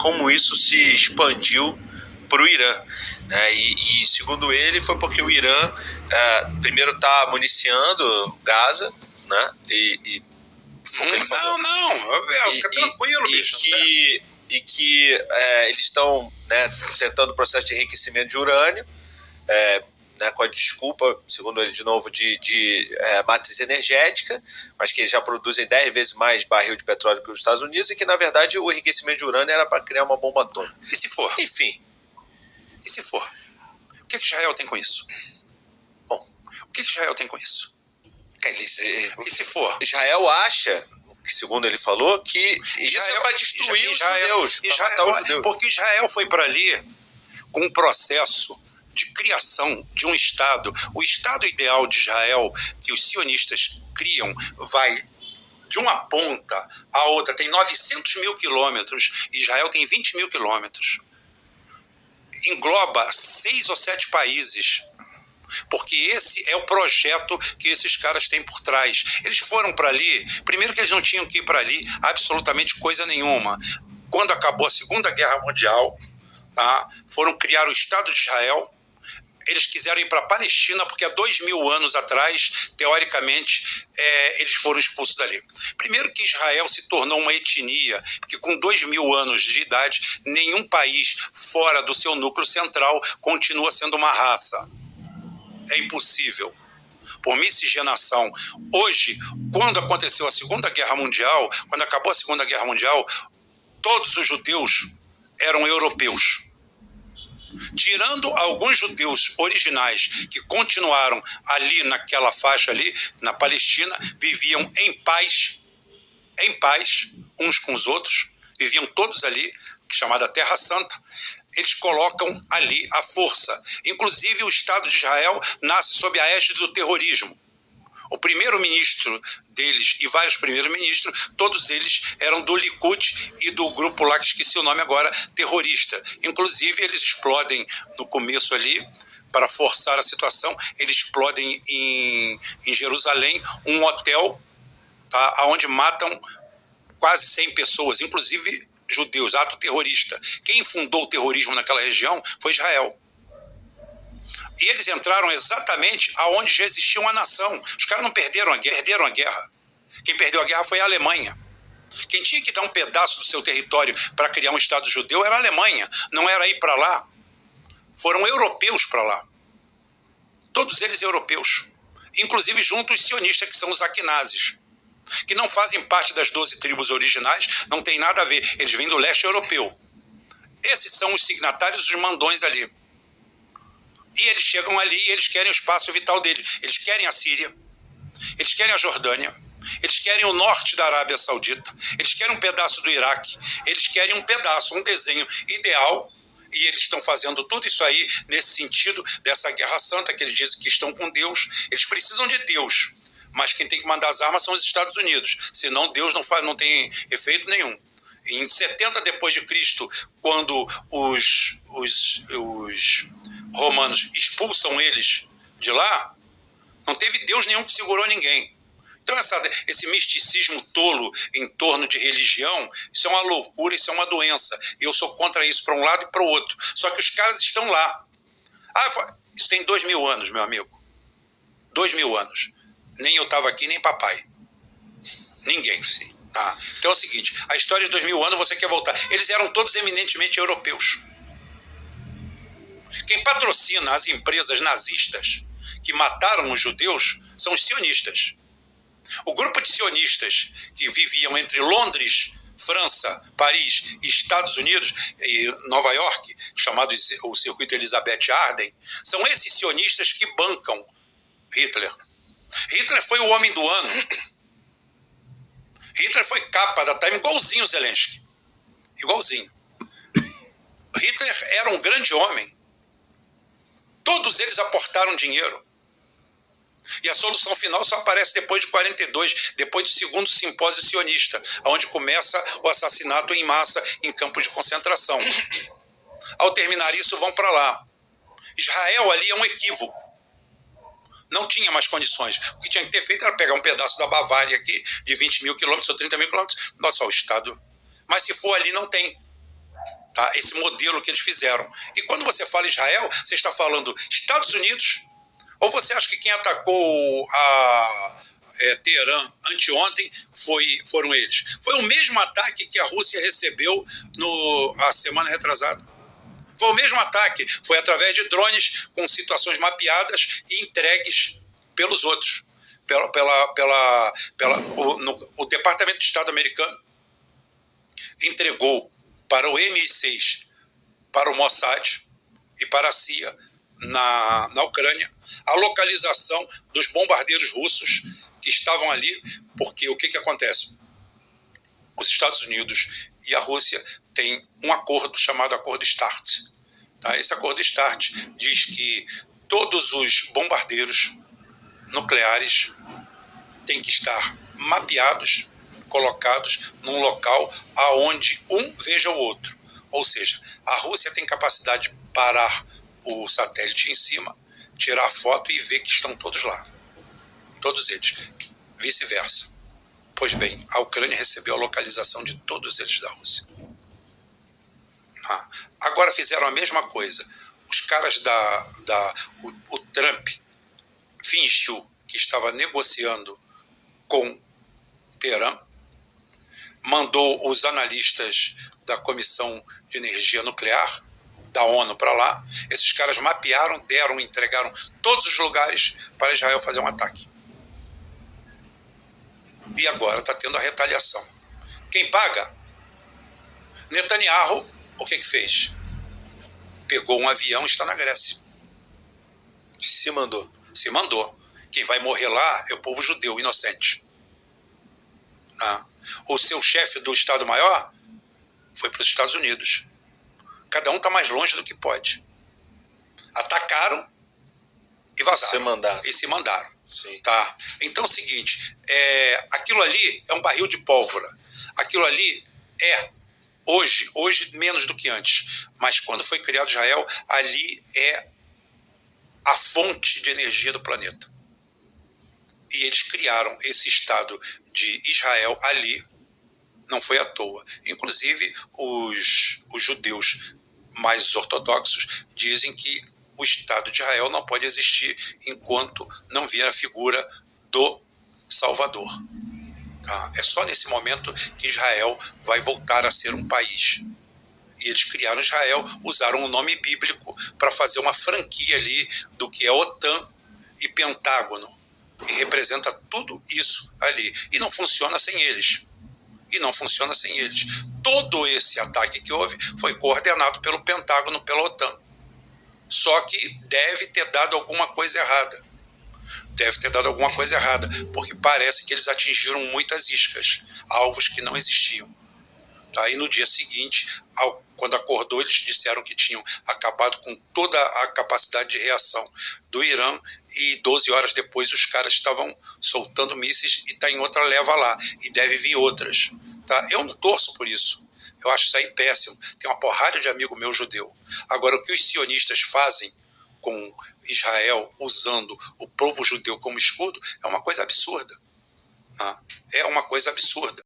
como isso se expandiu para o Irã, né? E segundo ele foi porque o Irã primeiro está municiando Gaza, né? Fica tranquilo, bicho. E que eles estão, né, tentando o processo de enriquecimento de urânio, né, com a desculpa, segundo ele de novo, de matriz energética, mas que eles já produzem 10 vezes mais barril de petróleo que os Estados Unidos, e que na verdade o enriquecimento de urânio era para criar uma bomba atômica. E se for? Enfim. E se for? O que Israel tem com isso? Bom, o que Israel tem com isso? E se for? Israel acha, segundo ele falou, que isso é para destruir os judeus, para matar os judeus. Porque Israel foi para ali com um processo de criação de um Estado. O Estado ideal de Israel, que os sionistas criam, vai de uma ponta à outra, tem 900 mil quilômetros, Israel tem 20 mil quilômetros. Engloba 6 ou 7 países, porque esse é o projeto que esses caras têm por trás. Eles foram para ali, primeiro que eles não tinham que ir para ali absolutamente coisa nenhuma. Quando acabou a Segunda Guerra Mundial, foram criar o Estado de Israel. Eles quiseram ir para a Palestina porque há 2000 anos atrás, teoricamente, eles foram expulsos dali. Primeiro que Israel se tornou uma etnia, porque com 2000 anos de idade, nenhum país fora do seu núcleo central continua sendo uma raça. É impossível. Por miscigenação. Hoje, quando aconteceu a Segunda Guerra Mundial, quando acabou a Segunda Guerra Mundial, todos os judeus eram europeus. Tirando alguns judeus originais que continuaram ali naquela faixa ali, na Palestina, viviam em paz, uns com os outros, viviam todos ali, chamada Terra Santa. Eles colocam ali a força. Inclusive o Estado de Israel nasce sob a égide do terrorismo. O primeiro-ministro deles e vários primeiros-ministros, todos eles eram do Likud e do grupo lá, que esqueci o nome agora, terrorista. Inclusive, eles explodem no começo ali, para forçar a situação, eles explodem em Jerusalém um hotel, onde matam quase 100 pessoas, inclusive judeus, ato terrorista. Quem fundou o terrorismo naquela região foi Israel. E eles entraram exatamente aonde já existia uma nação. Os caras não perderam a guerra. Quem perdeu a guerra foi a Alemanha. Quem tinha que dar um pedaço do seu território para criar um Estado judeu era a Alemanha. Não era ir para lá. Foram europeus para lá. Todos eles europeus. Inclusive junto os sionistas, que são os Akinazes, que não fazem parte das 12 tribos originais, não tem nada a ver. Eles vêm do leste europeu. Esses são os signatários, os mandões ali. E eles chegam ali e eles querem o espaço vital deles. Eles querem a Síria, eles querem a Jordânia, eles querem o norte da Arábia Saudita, eles querem um pedaço do Iraque, eles querem um pedaço, um desenho ideal, e eles estão fazendo tudo isso aí nesse sentido dessa guerra santa, que eles dizem que estão com Deus. Eles precisam de Deus, mas quem tem que mandar as armas são os Estados Unidos, senão Deus não tem efeito nenhum. Em 70 depois de Cristo, quando os romanos expulsam eles de lá, não teve Deus nenhum que segurou ninguém. Então esse misticismo tolo em torno de religião, isso é uma loucura, isso é uma doença. Eu sou contra isso para um lado e para o outro. Só que os caras estão lá. Isso tem 2000 anos, meu amigo. 2000 anos. Nem eu estava aqui, nem papai. Ninguém. Então é o seguinte, a história de 2000 anos você quer voltar. Eles eram todos eminentemente europeus. Quem patrocina as empresas nazistas que mataram os judeus são os sionistas. O grupo de sionistas que viviam entre Londres, França, Paris e Estados Unidos e Nova York, chamado o Circuito Elizabeth Arden, são esses sionistas que bancam Hitler. Hitler foi o homem do ano. Hitler foi capa da Time, igualzinho o Zelensky. Igualzinho. Hitler era um grande homem. Todos eles aportaram dinheiro. E a solução final só aparece depois de 42, depois do segundo simpósio sionista, onde começa o assassinato em massa em campos de concentração. Ao terminar isso, vão para lá. Israel ali é um equívoco. Não tinha mais condições. O que tinha que ter feito era pegar um pedaço da Bavária aqui, de 20 mil quilômetros ou 30 mil quilômetros. Nossa, o Estado. Mas se for ali, não tem. Tá? Esse modelo que eles fizeram. E quando você fala Israel, você está falando Estados Unidos, ou você acha que quem atacou Teherã anteontem foram eles? Foi o mesmo ataque que a Rússia recebeu a semana retrasada. Foi o mesmo ataque, foi através de drones com situações mapeadas e entregues pelos outros. O Departamento de Estado americano entregou para o MI6, para o Mossad e para a CIA na Ucrânia a localização dos bombardeiros russos que estavam ali, porque o que acontece? Os Estados Unidos e a Rússia têm um acordo chamado Acordo START. Tá? Esse Acordo START diz que todos os bombardeiros nucleares têm que estar mapeados, colocados num local aonde um veja o outro. Ou seja, a Rússia tem capacidade de parar o satélite em cima, tirar foto e ver que estão todos lá. Todos eles. Vice-versa. Pois bem, a Ucrânia recebeu a localização de todos eles da Rússia. Agora fizeram a mesma coisa. Os caras o Trump fingiu que estava negociando com Teherã, mandou os analistas da Comissão de Energia Nuclear da ONU para lá. Esses caras mapearam, entregaram todos os lugares para Israel fazer um ataque. E agora está tendo a retaliação. Quem paga? Netanyahu, o que fez? Pegou um avião e está na Grécia. Se mandou. Se mandou. Quem vai morrer lá é o povo judeu, inocente. O seu chefe do Estado-Maior foi para os Estados Unidos. Cada um está mais longe do que pode. Atacaram e vazaram. E se mandaram. Sim. Tá? Então é o seguinte, aquilo ali é um barril de pólvora. Aquilo ali hoje menos do que antes, mas quando foi criado Israel, ali é a fonte de energia do planeta. E eles criaram esse Estado de Israel ali, não foi à toa. Inclusive, os judeus mais ortodoxos dizem que o Estado de Israel não pode existir enquanto não vier a figura do Salvador. Tá? É só nesse momento que Israel vai voltar a ser um país. E eles criaram Israel, usaram o nome bíblico para fazer uma franquia ali do que é OTAN e Pentágono. E representa tudo isso ali. E não funciona sem eles. Todo esse ataque que houve foi coordenado pelo Pentágono, pela OTAN. Só que deve ter dado alguma coisa errada. Porque parece que eles atingiram muitas iscas, alvos que não existiam. Tá? E no dia seguinte, quando acordou, eles disseram que tinham acabado com toda a capacidade de reação do Irã e 12 horas depois os caras estavam soltando mísseis e está em outra leva lá. E deve vir outras. Tá? Eu não torço por isso. Eu acho isso aí péssimo. Tem uma porrada de amigo meu judeu. Agora, o que os sionistas fazem com Israel usando o povo judeu como escudo é uma coisa absurda. Tá? É uma coisa absurda.